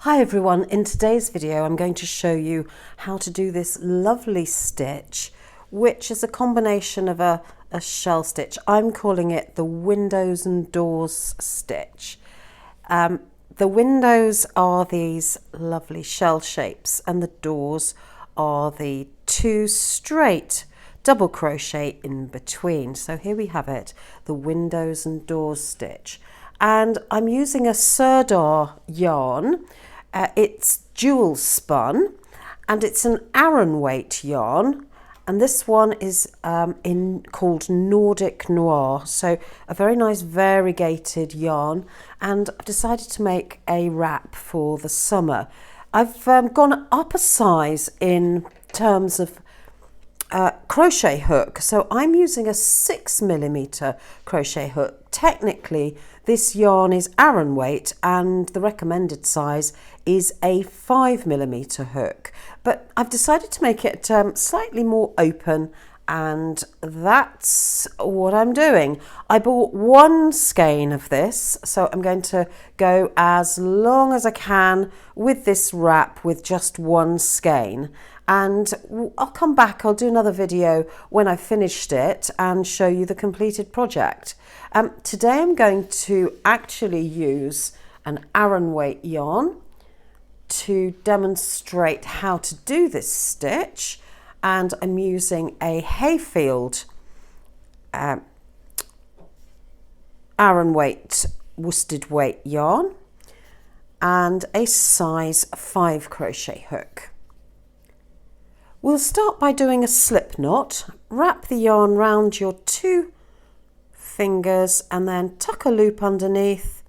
Hi everyone, in today's video I'm going to show you how to do this lovely stitch, which is a combination of a shell stitch. I'm calling it the windows and doors stitch. The windows are these lovely shell shapes and the doors are the two straight double crochet in between. So here we have it, the windows and doors stitch. And I'm using a Sirdar yarn. It's Jewelspun and it's an aran weight yarn, and this one is called Nordic Noir, so a very nice variegated yarn, and I've decided to make a wrap for the summer. I've gone up a size in terms of crochet hook, so I'm using a 6mm crochet hook. Technically this yarn is aran weight and the recommended size is a 5mm hook, but I've decided to make it slightly more open, and that's what I'm doing. I bought one skein of this, so I'm going to go as long as I can with this wrap with just one skein, and I'll come back, I'll do another video when I've finished it and show you the completed project. Today I'm going to actually use an aran weight yarn to demonstrate how to do this stitch, and I'm using a Hayfield aran weight worsted weight yarn and a size 5 crochet hook. We'll start by doing a slip knot. Wrap the yarn round your two fingers and then tuck a loop underneath,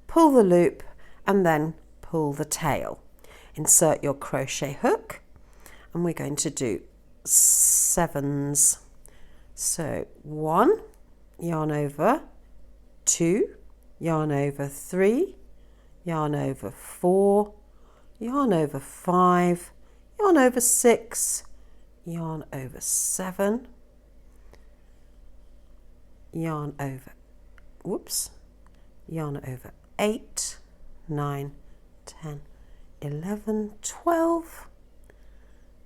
pull the loop and then pull the tail. Insert your crochet hook and we're going to do 7s. So 1, yarn over, 2, yarn over 3, yarn over 4, yarn over 5, yarn over 6, yarn over 7, yarn over 8, 9, 10, 11, 12,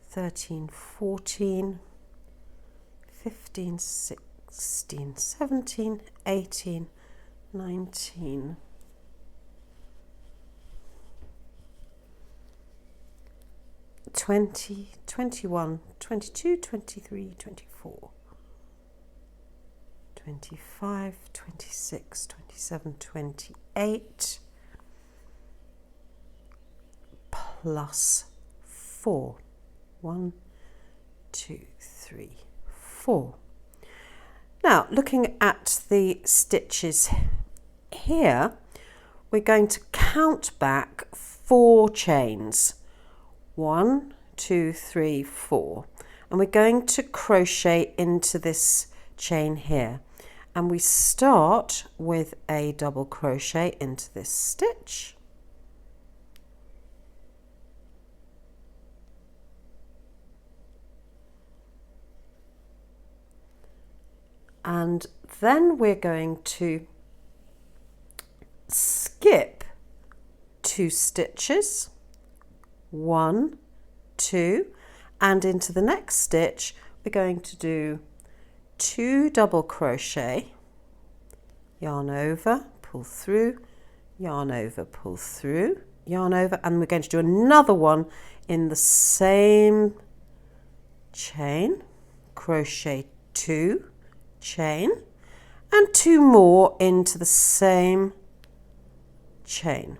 13, 14, 15, 16, 17, 18, 19, 20, 21, 22, 23, 24, 25, 26, 27, 28, plus 4. 1, 2, 3, 4. Now, looking at the stitches here, we're going to count back 4 chains. 1, 2, 3, 4. And we're going to crochet into this chain here. And we start with a double crochet into this stitch. And then we're going to skip 2 stitches, 1, 2, and into the next stitch we're going to do 2 double crochet, yarn over, pull through, yarn over, pull through, yarn over, and we're going to do another one in the same chain, crochet 2, chain, and 2 more into the same chain.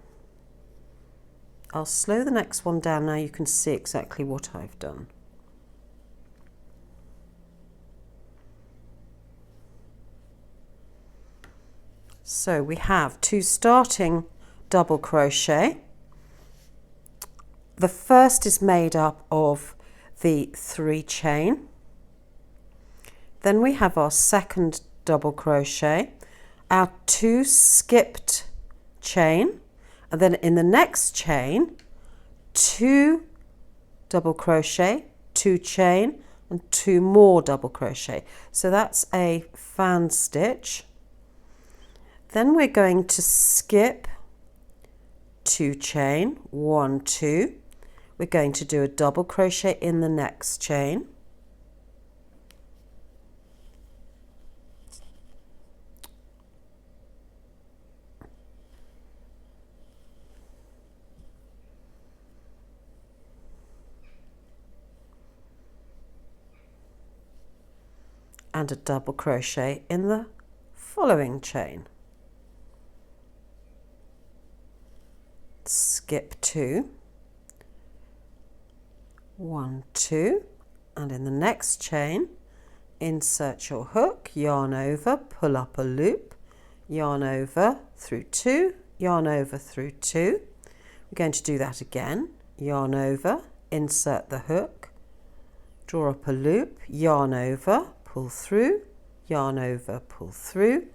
I'll slow the next one down now you can see exactly what I've done. So we have 2 starting double crochet. The first is made up of the 3 chain. Then we have our second double crochet, our 2 skipped chain, and then in the next chain 2 double crochet, 2 chain, and 2 more double crochet. So that's a fan stitch. Then we're going to skip 2 chain, 1, 2. We're going to do a double crochet in the next chain. And a double crochet in the following chain. Skip 2, 1, 2, and in the next chain insert your hook, yarn over, pull up a loop, yarn over through 2, yarn over through 2. We're going to do that again, yarn over, insert the hook, draw up a loop, yarn over, pull through, yarn over, pull through,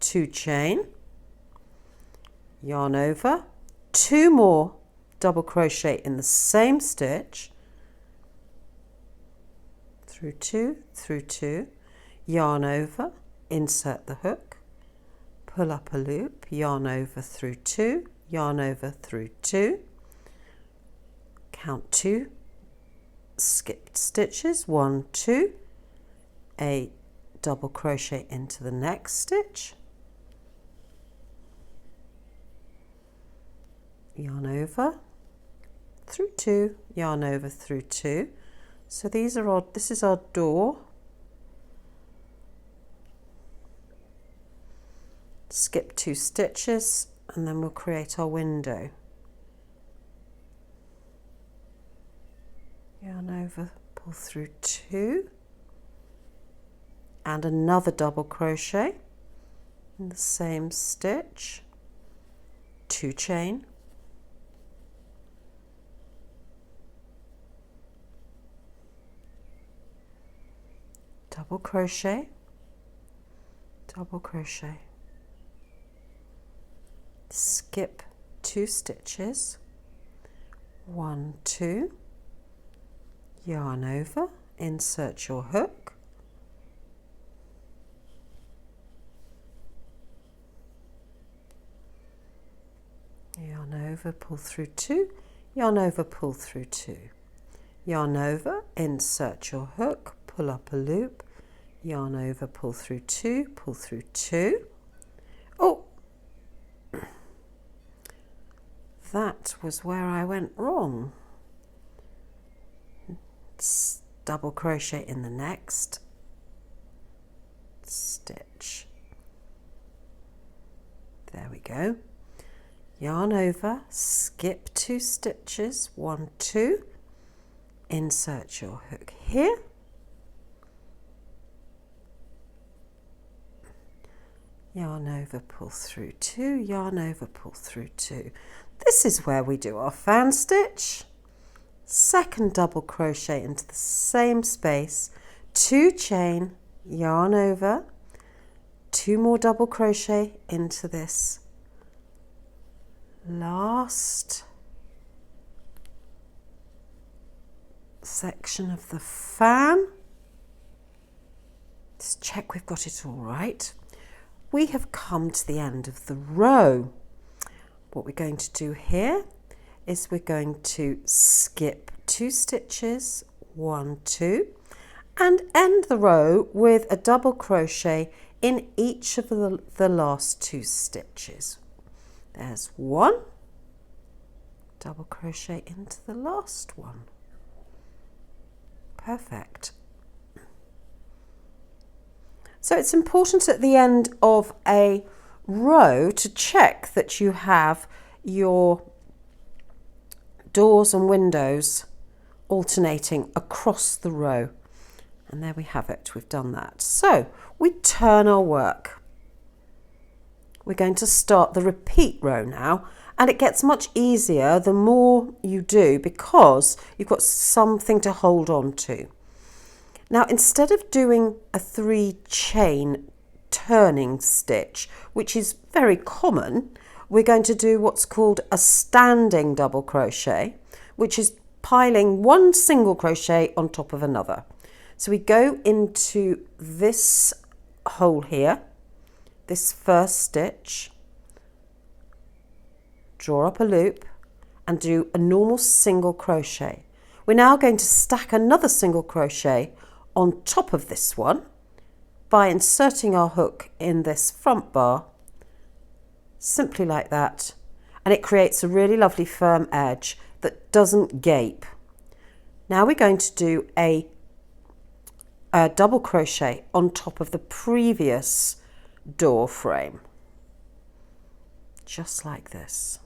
2 chain, yarn over, 2 more double crochet in the same stitch, through 2, yarn over, insert the hook, pull up a loop, yarn over through 2, yarn over through 2, count 2 skipped stitches, 1, 2, a double crochet into the next stitch, yarn over through 2, yarn over through 2. So this is our door. Skip 2 stitches and then we'll create our window. Yarn over, pull through 2 and another double crochet in the same stitch, 2 chain, double crochet, double crochet, skip 2 stitches, 1, 2, yarn over, insert your hook, yarn over, pull through 2, yarn over, pull through 2, yarn over, insert your hook, pull up a loop, yarn over, pull through 2, pull through 2. Oh, that was where I went wrong. Double crochet in the next stitch. There we go. Yarn over, skip 2 stitches, 1, 2, insert your hook here, yarn over, pull through 2, yarn over, pull through 2. This is where we do our fan stitch. Second double crochet into the same space, 2 chain, yarn over, 2 more double crochet into this last section of the fan. Let's check we've got it all right. We have come to the end of the row. What we're going to do here is we're going to skip 2 stitches, 1, 2, and end the row with a double crochet in each of the last 2 stitches. There's 1, double crochet into the last one. Perfect. So it's important at the end of a row to check that you have your doors and windows alternating across the row. And there we have it, we've done that. So we turn our work. We're going to start the repeat row now, and it gets much easier the more you do because you've got something to hold on to. Now, instead of doing a 3 chain turning stitch, which is very common, we're going to do what's called a standing double crochet, which is piling 1 single crochet on top of another. So we go into this hole here, this first stitch, draw up a loop and do a normal single crochet. We're now going to stack another single crochet on top of this one by inserting our hook in this front bar, simply like that, and it creates a really lovely firm edge that doesn't gape. Now we're going to do a double crochet on top of the previous door frame, just like this.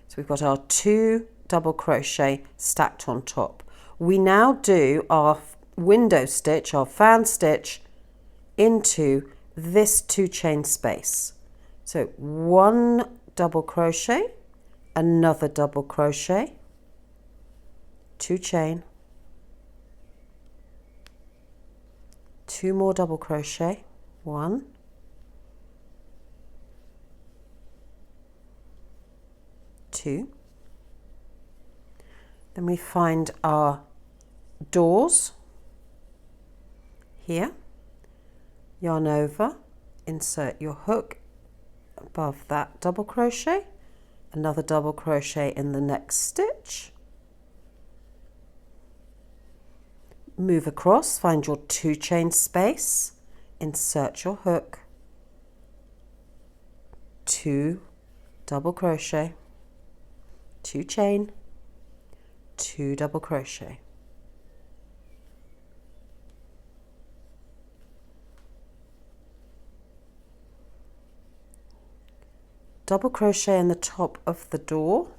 So we've got our 2 double crochet stacked on top. We now do our window stitch, our fan stitch, into this 2 chain space. So 1 double crochet, another double crochet, 2 chain, 2 more double crochet, 1, 2. Then we find our doors here, yarn over, insert your hook above that double crochet, another double crochet in the next stitch, move across, find your 2 chain space, insert your hook, 2 double crochet, 2 chain, 2 double crochet. Double crochet in the top of the door,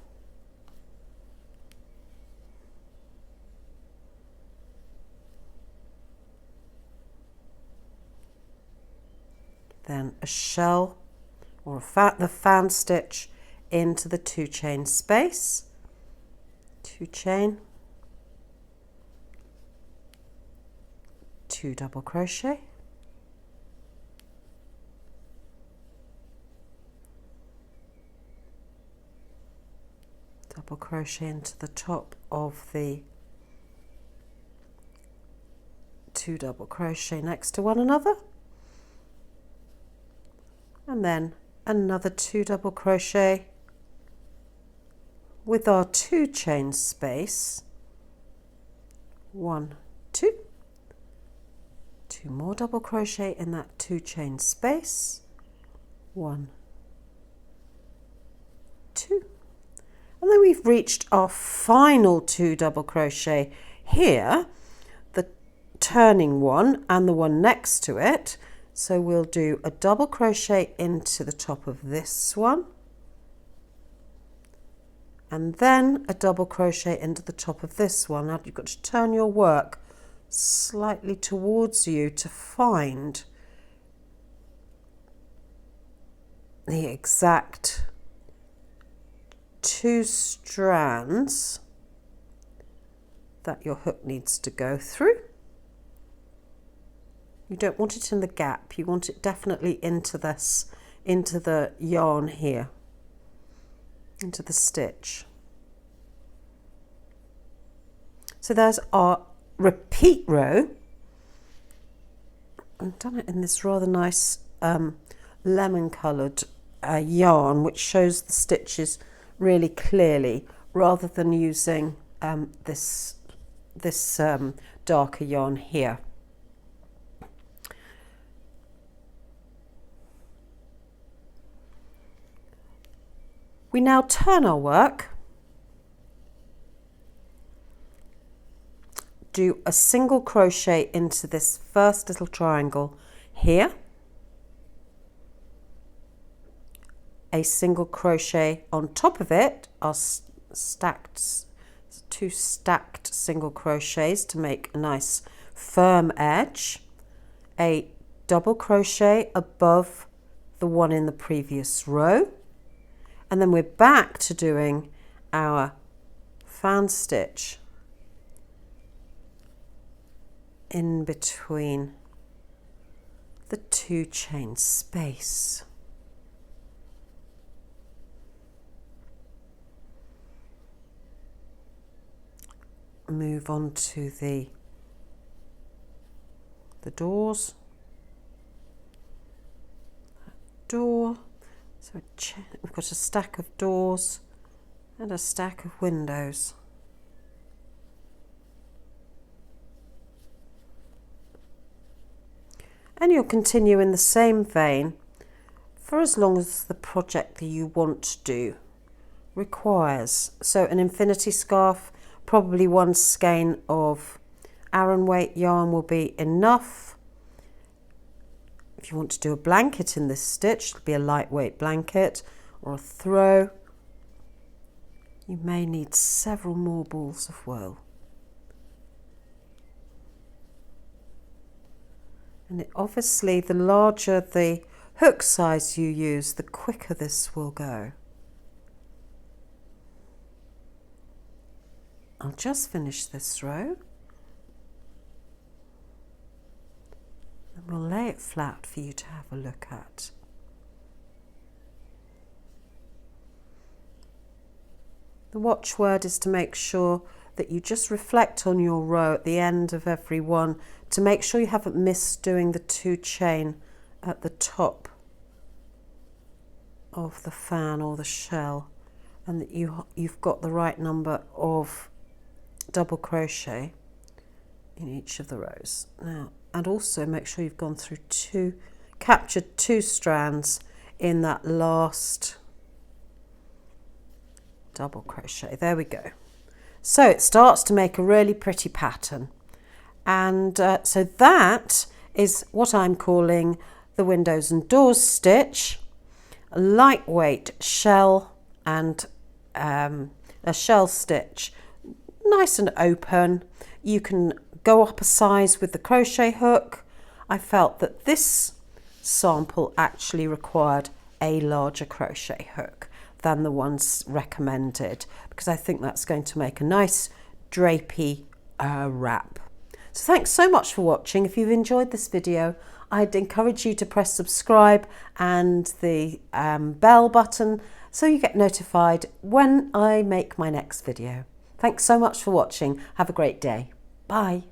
then a shell or the fan stitch into the 2 chain space, 2 chain, 2 double crochet, double crochet into the top of the 2 double crochet next to one another, and then another 2 double crochet with our 2 chain space, 1, 2, 2 more double crochet in that 2 chain space, 1, 2, and then we've reached our final 2 double crochet here, the turning one and the one next to it. So we'll do a double crochet into the top of this one, and then a double crochet into the top of this one. Now you've got to turn your work slightly towards you to find the exact 2 strands that your hook needs to go through. You don't want it in the gap, you want it definitely into this, into the yarn here, into the stitch. So there's our repeat row. I've done it in this rather nice lemon coloured yarn, which shows the stitches really clearly, rather than using this darker yarn here. We now turn our work, do a single crochet into this first little triangle here, a single crochet on top of it, our stacked, 2 stacked single crochets to make a nice firm edge, a double crochet above the one in the previous row, and then we're back to doing our fan stitch in between the 2 chain space. Move on to the doors, door, So we've got a stack of doors and a stack of windows. And you'll continue in the same vein for as long as the project that you want to do requires. So an infinity scarf, probably one skein of aran weight yarn will be enough. If you want to do a blanket in this stitch, it'll be a lightweight blanket or a throw. You may need several more balls of wool. And obviously the larger the hook size you use, the quicker this will go. I'll just finish this row. And we'll lay it flat for you to have a look at. The watchword is to make sure that you just reflect on your row at the end of every one to make sure you haven't missed doing the 2 chain at the top of the fan or the shell, and that you've got the right number of double crochet in each of the rows. Now, and also make sure you've gone through captured 2 strands in that last double crochet. There we go. So it starts to make a really pretty pattern, and so that is what I'm calling the windows and doors stitch. A lightweight shell and a shell stitch, nice and open. You can go up a size with the crochet hook. I felt that this sample actually required a larger crochet hook than the ones recommended, because I think that's going to make a nice drapey wrap. So thanks so much for watching. If you've enjoyed this video, I'd encourage you to press subscribe and the bell button so you get notified when I make my next video. Thanks so much for watching. Have a great day. Bye.